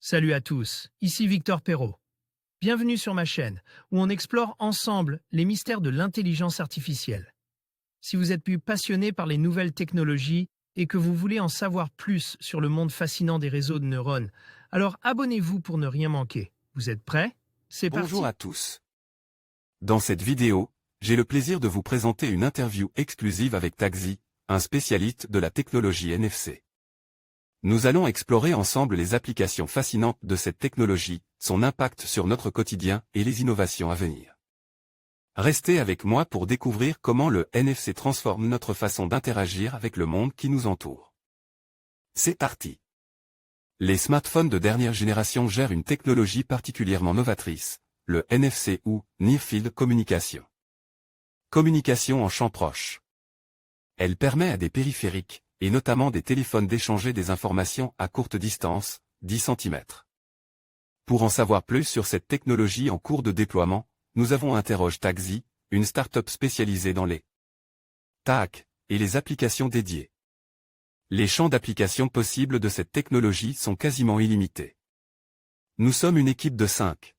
Salut à tous, ici Victor Perrault. Bienvenue sur ma chaîne, où on explore ensemble les mystères de l'intelligence artificielle. Si vous êtes plus passionné par les nouvelles technologies et que vous voulez en savoir plus sur le monde fascinant des réseaux de neurones, alors abonnez-vous pour ne rien manquer. Vous êtes prêts? C'est parti. Bonjour à tous. Dans cette vidéo, j'ai le plaisir de vous présenter une interview exclusive avec Taxi, un spécialiste de la technologie NFC. Nous allons explorer ensemble les applications fascinantes de cette technologie, son impact sur notre quotidien et les innovations à venir. Restez avec moi pour découvrir comment le NFC transforme notre façon d'interagir avec le monde qui nous entoure. C'est parti. Les smartphones de dernière génération gèrent une technologie particulièrement novatrice, le NFC ou Near Field Communication. Communication en champ proche. Elle permet à des périphériques, et notamment des téléphones d'échanger des informations à courte distance, 10 cm. Pour en savoir plus sur cette technologie en cours de déploiement, nous avons interrogé Taxi, une start-up spécialisée dans les TAC et les applications dédiées. Les champs d'application possibles de cette technologie sont quasiment illimités. Nous sommes une équipe de 5.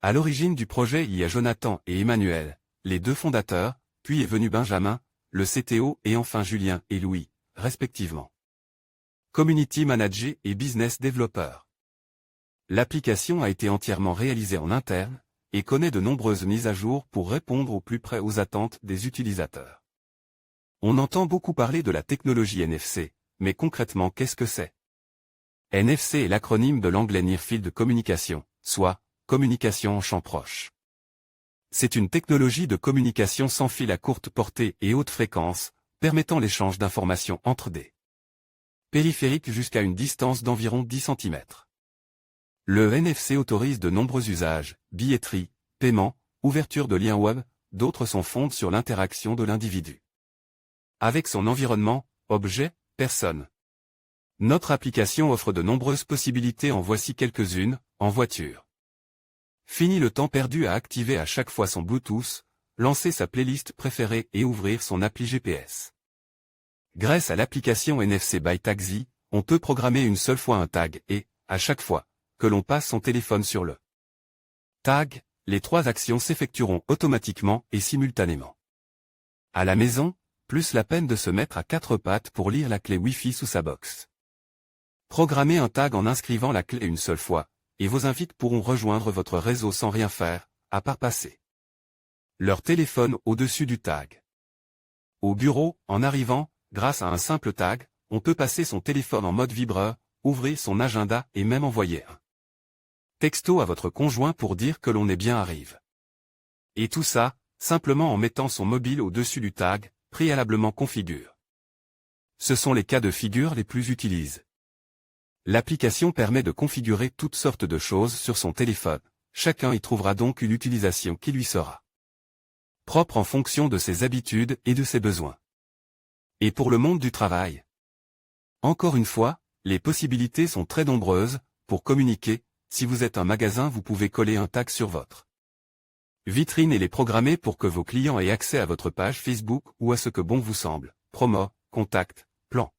À l'origine du projet il y a Jonathan et Emmanuel, les deux fondateurs, puis est venu Benjamin, le CTO et enfin Julien et Louis, respectivement. Community Manager et Business Developer. L'application a été entièrement réalisée en interne, et connaît de nombreuses mises à jour pour répondre au plus près aux attentes des utilisateurs. On entend beaucoup parler de la technologie NFC, mais concrètement qu'est-ce que c'est? NFC est l'acronyme de l'anglais Near Field Communication, soit communication en champ proche. C'est une technologie de communication sans fil à courte portée et haute fréquence, permettant l'échange d'informations entre des périphériques jusqu'à une distance d'environ 10 cm. Le NFC autorise de nombreux usages, billetterie, paiement, ouverture de liens web, d'autres sont fondés sur l'interaction de l'individu avec son environnement, objet, personne. Notre application offre de nombreuses possibilités, en voici quelques-unes, en voiture. Fini le temps perdu à activer à chaque fois son Bluetooth, lancer sa playlist préférée et ouvrir son appli GPS. Grâce à l'application NFC by Taxi, on peut programmer une seule fois un tag et, à chaque fois que l'on passe son téléphone sur le tag, les 3 actions s'effectueront automatiquement et simultanément. À la maison, plus la peine de se mettre à 4 pattes pour lire la clé Wi-Fi sous sa box. Programmez un tag en inscrivant la clé une seule fois, et vos invités pourront rejoindre votre réseau sans rien faire, à part passer leur téléphone au-dessus du tag. Au bureau, en arrivant, grâce à un simple tag, on peut passer son téléphone en mode vibreur, ouvrir son agenda et même envoyer un texto à votre conjoint pour dire que l'on est bien arrive. Et tout ça, simplement en mettant son mobile au-dessus du tag, préalablement configure. Ce sont les cas de figure les plus utilisés. L'application permet de configurer toutes sortes de choses sur son téléphone, chacun y trouvera donc une utilisation qui lui sera propre en fonction de ses habitudes et de ses besoins. Et pour le monde du travail? Encore une fois, les possibilités sont très nombreuses. Pour communiquer, si vous êtes un magasin, vous pouvez coller un tag sur votre vitrine et les programmer pour que vos clients aient accès à votre page Facebook ou à ce que bon vous semble, promo, contact, plan.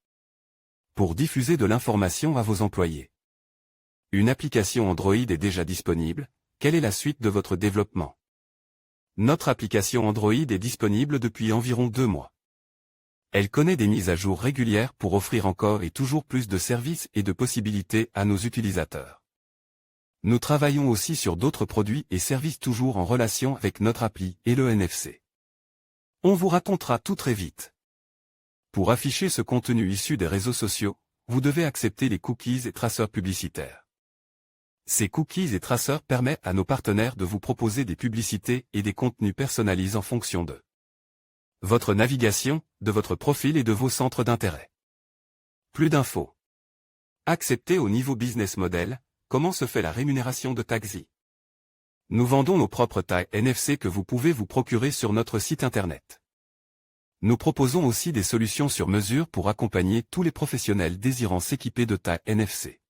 Pour diffuser de l'information à vos employés. Une application Android est déjà disponible. Quelle est la suite de votre développement? Notre application Android est disponible depuis environ 2 mois. Elle connaît des mises à jour régulières pour offrir encore et toujours plus de services et de possibilités à nos utilisateurs. Nous travaillons aussi sur d'autres produits et services toujours en relation avec notre appli et le NFC. On vous racontera tout très vite. Pour afficher ce contenu issu des réseaux sociaux, vous devez accepter les cookies et traceurs publicitaires. Ces cookies et traceurs permettent à nos partenaires de vous proposer des publicités et des contenus personnalisés en fonction de votre navigation, de votre profil et de vos centres d'intérêt. Plus d'infos. Accepté au niveau business model. Comment se fait la rémunération de Taxi? Nous vendons nos propres tags NFC que vous pouvez vous procurer sur notre site internet. Nous proposons aussi des solutions sur mesure pour accompagner tous les professionnels désirant s'équiper de tags NFC.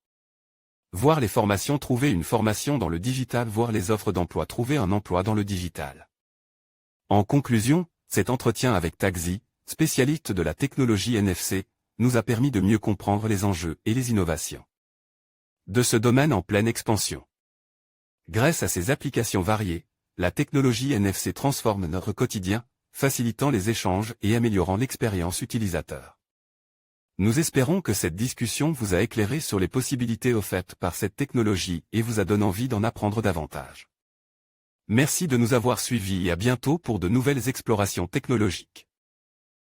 Voir les formations, trouver une formation dans le digital, voir les offres d'emploi, trouver un emploi dans le digital. En conclusion, cet entretien avec Taxi, spécialiste de la technologie NFC, nous a permis de mieux comprendre les enjeux et les innovations de ce domaine en pleine expansion. Grâce à ses applications variées, la technologie NFC transforme notre quotidien, facilitant les échanges et améliorant l'expérience utilisateur. Nous espérons que cette discussion vous a éclairé sur les possibilités offertes par cette technologie et vous a donné envie d'en apprendre davantage. Merci de nous avoir suivis et à bientôt pour de nouvelles explorations technologiques.